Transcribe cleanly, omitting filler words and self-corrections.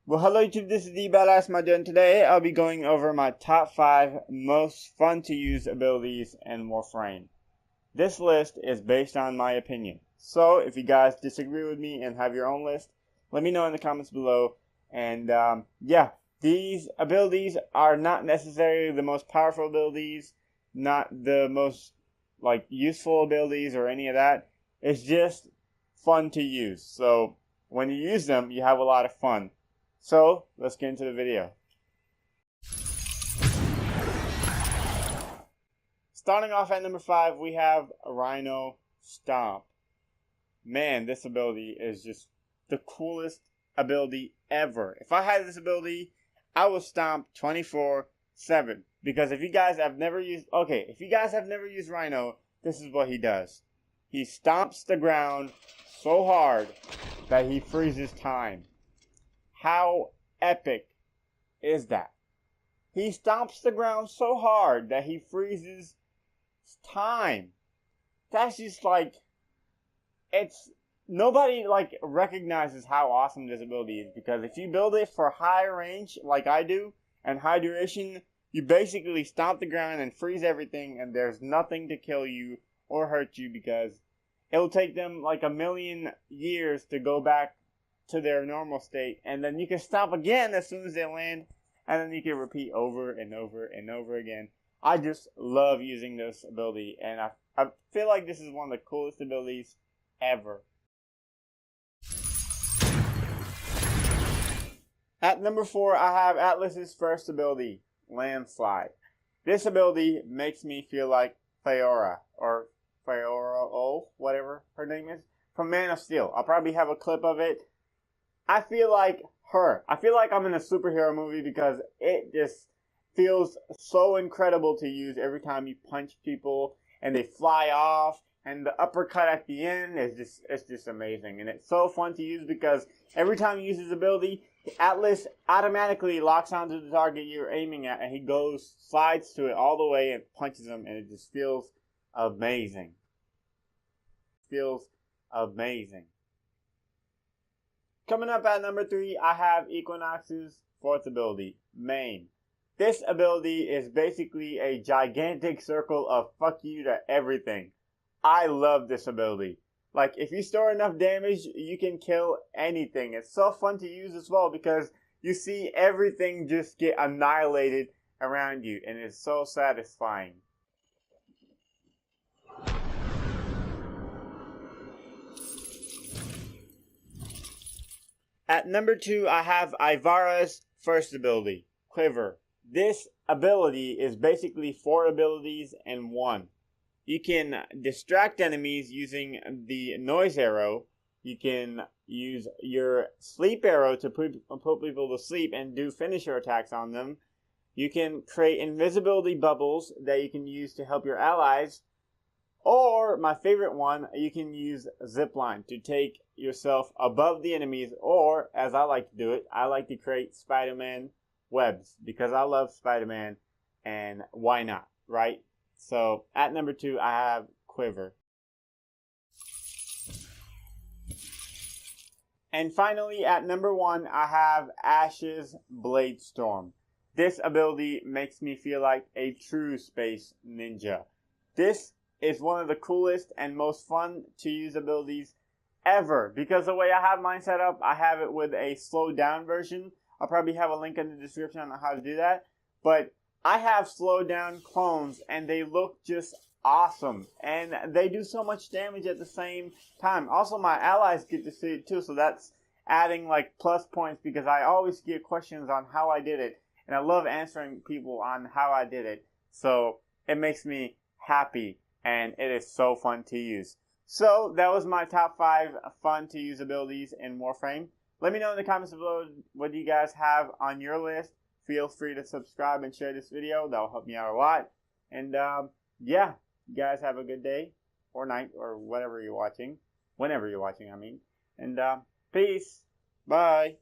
Well, hello YouTube, this is the Badass Mod, and today I'll be going over my top 5 most fun to use abilities in Warframe. This list is based on my opinion, so if you guys disagree with me and have your own list, let me know in the comments below. And yeah, these abilities are not necessarily the most powerful abilities, not the most useful abilities or any of that. It's just fun to use, so when you use them, you have a lot of fun. So, let's get into the video. Starting off at number 5, we have Rhino Stomp. Man, this ability is just the coolest ability ever. If I had this ability, I would stomp 24/7. Because if you guys have never used Rhino, this is what he does. He stomps the ground so hard that he freezes time. How epic is that? He stomps the ground so hard that he freezes time. That's just nobody recognizes how awesome this ability is, because if you build it for high range like I do and high duration, you basically stomp the ground and freeze everything, and there's nothing to kill you or hurt you, because it'll take them like a million years to go back to their normal state, and then you can stomp again as soon as they land, and then you can repeat over and over and over again. I just love using this ability, and I feel like this is one of the coolest abilities ever. At number 4, I have Atlas's first ability, Landslide. This ability makes me feel like Feora, or whatever her name is, from Man of Steel. I'll probably have a clip of it. I feel like her. I feel like I'm in a superhero movie, because it just feels so incredible to use every time you punch people and they fly off, and the uppercut at the end is just amazing. And it's so fun to use because every time you use his ability, Atlas automatically locks onto the target you're aiming at, and he slides to it all the way and punches him, and it just feels amazing. Feels amazing. Coming up at number 3, I have Equinox's 4th ability, Maim. This ability is basically a gigantic circle of fuck you to everything. I love this ability. If you store enough damage, you can kill anything. It's so fun to use as well, because you see everything just get annihilated around you, and it's so satisfying. At number 2, I have Ivara's first ability, Quiver. This ability is basically 4 abilities in one. You can distract enemies using the noise arrow. You can use your sleep arrow to put people to sleep and do finisher attacks on them. You can create invisibility bubbles that you can use to help your allies. Or, my favorite one, you can use zipline to take yourself above the enemies, or, as I like to do it, I like to create Spider-Man webs, because I love Spider-Man, and why not, right? So, at number 2, I have Quiver. And finally, at number 1, I have Ash's Bladestorm. This ability makes me feel like a true space ninja. This is one of the coolest and most fun to use abilities ever, because the way I have mine set up, I have it with a slowed down version. I'll probably have a link in the description on how to do that, but I have slowed down clones, and they look just awesome, and they do so much damage at the same time. Also, my allies get to see it too, so that's adding plus points, because I always get questions on how I did it, and I love answering people on how I did it, so it makes me happy. And it is so fun to use. So, that was my top 5 fun to use abilities in Warframe. Let me know in the comments below what you guys have on your list. Feel free to subscribe and share this video. That will help me out a lot. And yeah, you guys have a good day or night or whatever you're watching. Whenever you're watching, I mean. And peace. Bye.